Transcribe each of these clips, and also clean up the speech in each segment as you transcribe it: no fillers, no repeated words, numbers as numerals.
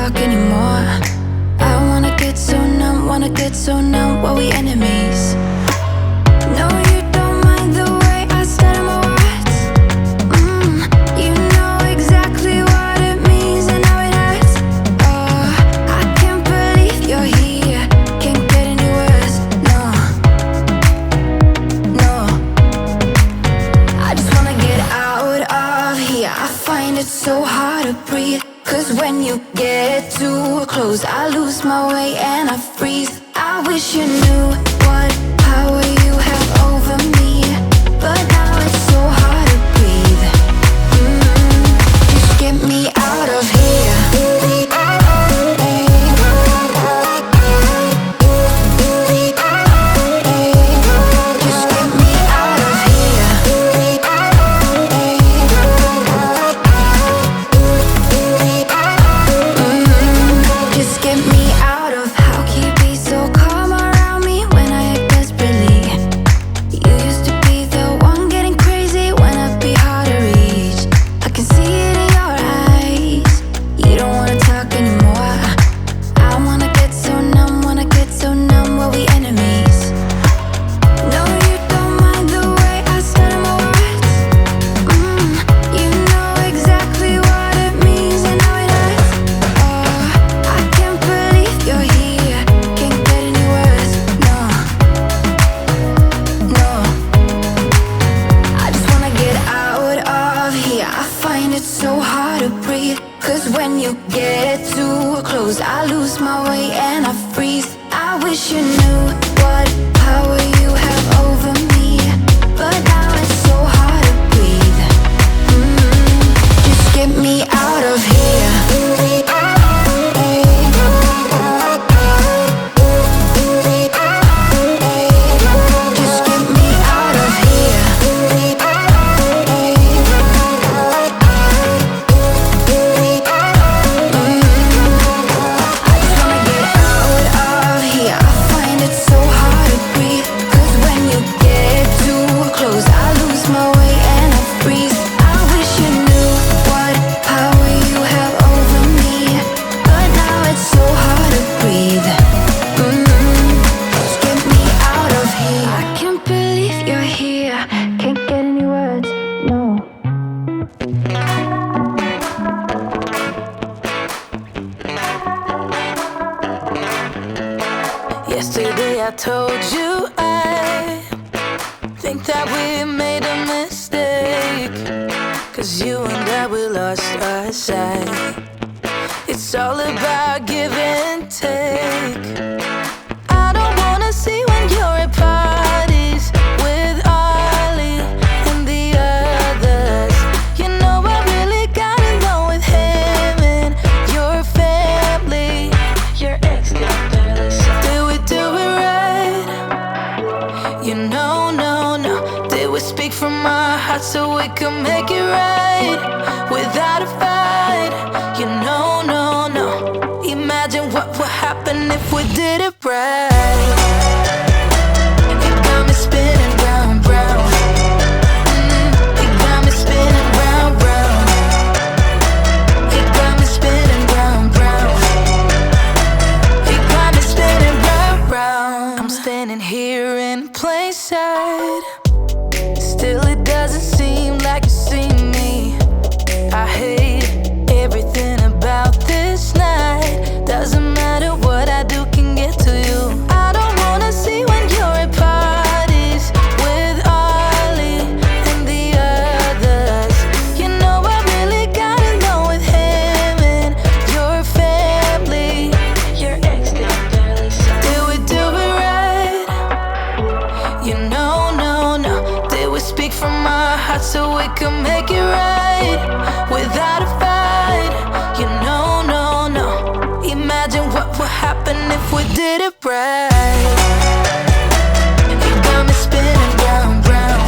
talk anymore. I wanna get so numb while we enemies. No, you don't mind the way I stutter my words. You know exactly what it means and how it hurts. Oh, I can't believe you're here. Can't get any worse. No, no. I just wanna get out of here. I find it so hard to breathe. 'Cause when you get too close, I lose my way and I freeze. I wish you knew what power you have over me, but now it's so hard to breathe. Just get me out of here. Yesterday I told you I think that we made a mistake, 'cause you and I, we lost our sight. It's all about give and take. I don't wanna see when you're at parties with Ollie and the others. You know I really got along with him and your family. Your ex did barely say. Did we do it right? You know, no. Did we speak from our hearts so we could make it right without a fight? You know, no. Imagine what would happen if we did it right. You got me spinning round, round. You got me spinning round, round. You got me spinning round, round. You got me spinning round, round. I'm standing here in plain sight. Still it doesn't seem like you see me. I hate everything about this night. Doesn't matter what I do can get to you. I don't wanna see when you're at parties with Ollie and the others. You know I really got along with him and your family. Your ex did barely say. Did we do it right? You know, no. Did we speak from our hearts so we could make it right without a fight? You know, no. Imagine what would happen if we did it right. You got me spinning round, round.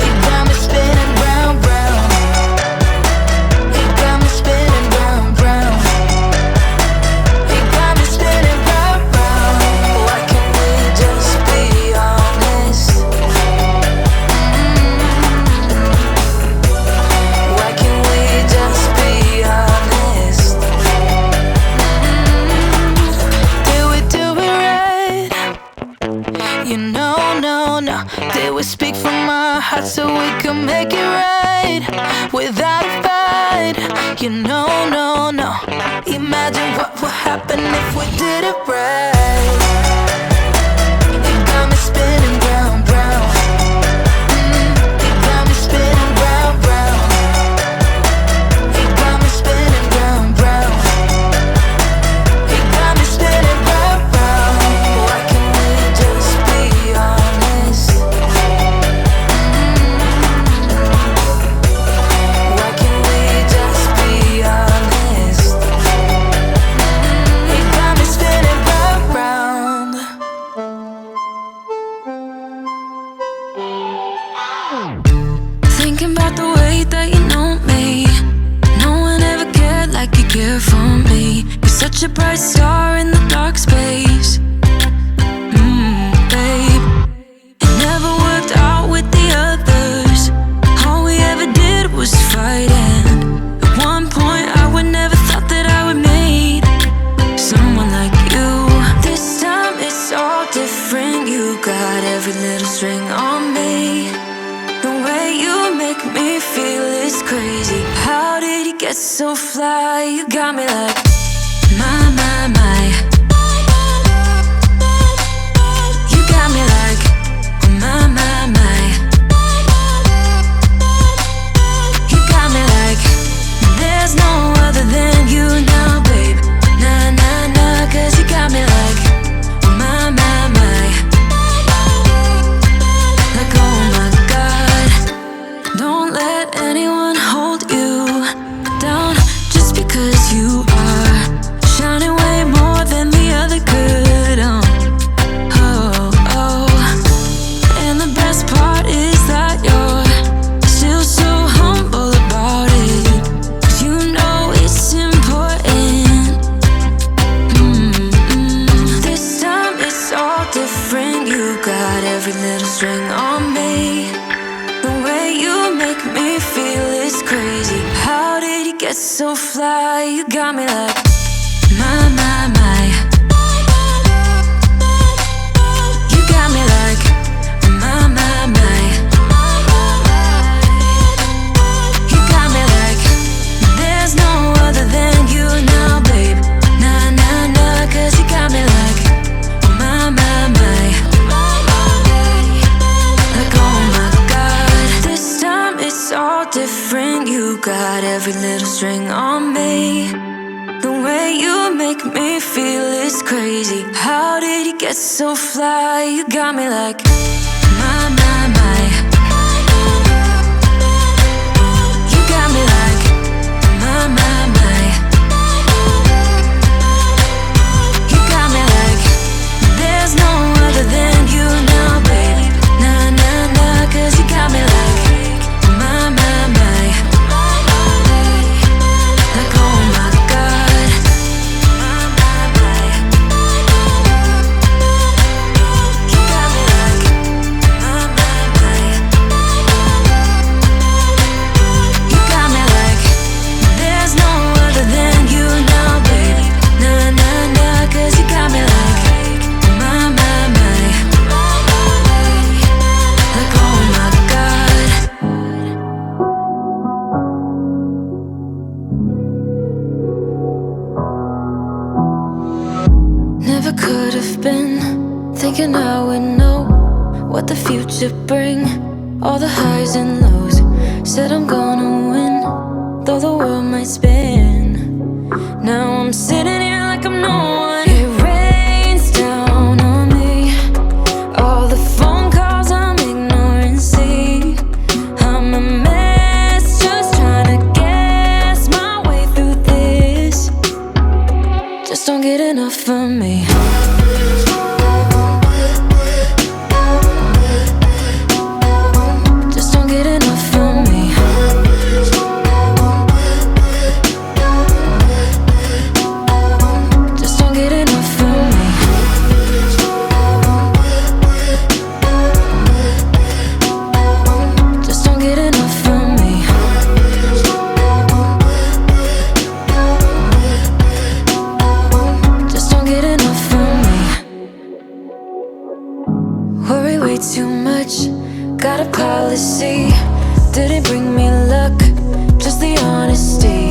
You got me spinning round, round. You got me spinning round, round. You got me spinning round, round. Why can't we just be honest? Why can't we just be honest? no, no, no. Imagine what would happen if we did it right. You got me spinning round, round. You got me spinning round, round. You got me spinning round, round. You got me spinning round, round. Why can't we just be honest? Why can't we just be honest? You got me spinning round, round. Thinking about the way that you know me. No one ever cared like you care for me. You're such a bright star in the dark space. Babe, it never worked out with the others. All we ever did was fight, and at one point I would never thought that I would meet someone like you. This time it's all different. You got every little string on me. The way you make me feel is crazy. How did you get so fly? You got me like my, my, my. You got me like my, my, my. You got me like there's no other than you now, babe. Nah, nah, nah, 'cause you got me like my, my, my. Like oh my God, don't let anyone hold you down just because you are shining way more than the other could. Oh, oh. And the best part is that you're still so humble about it. 'Cause you know it's important. This time it's all different. You got every little string on me. The way you make me feel is crazy. How did you get so fly? You got me like my, my, my. You got me like my, my, my. You got me like there's no other than you now, babe. Nah, nah, nah, 'cause you got me like my, my, my. Like oh my God, this time it's all different. You got every little string on me. The way you make me feel is crazy. How did you get so fly? You got me like my, my, my. You got me like my, my, my. You got me like there's no other than you now, baby. Nah, nah, nah, 'cause you got me like my, my, my. Like oh my God, my, my, my. You got me like my, my, my. You got me like there's no other than you now, baby. Nah, nah, nah, 'cause you got me like my, my, my. Like oh my God. Never could have been thinking I would know what the future bring. All the highs and lows. Said I'm gonna win, though the world might spin. Now I'm sitting here like I'm no one. It rains down on me. All the phone calls I'm ignoring. See, I'm a mess, just trying to guess my way through this. Just don't get enough of me. Just don't get enough of me. Just don't get enough of me. Just don't get enough of me. Just don't get enough of me. Worry way too much. Got a policy. Didn't bring me luck, just the honesty.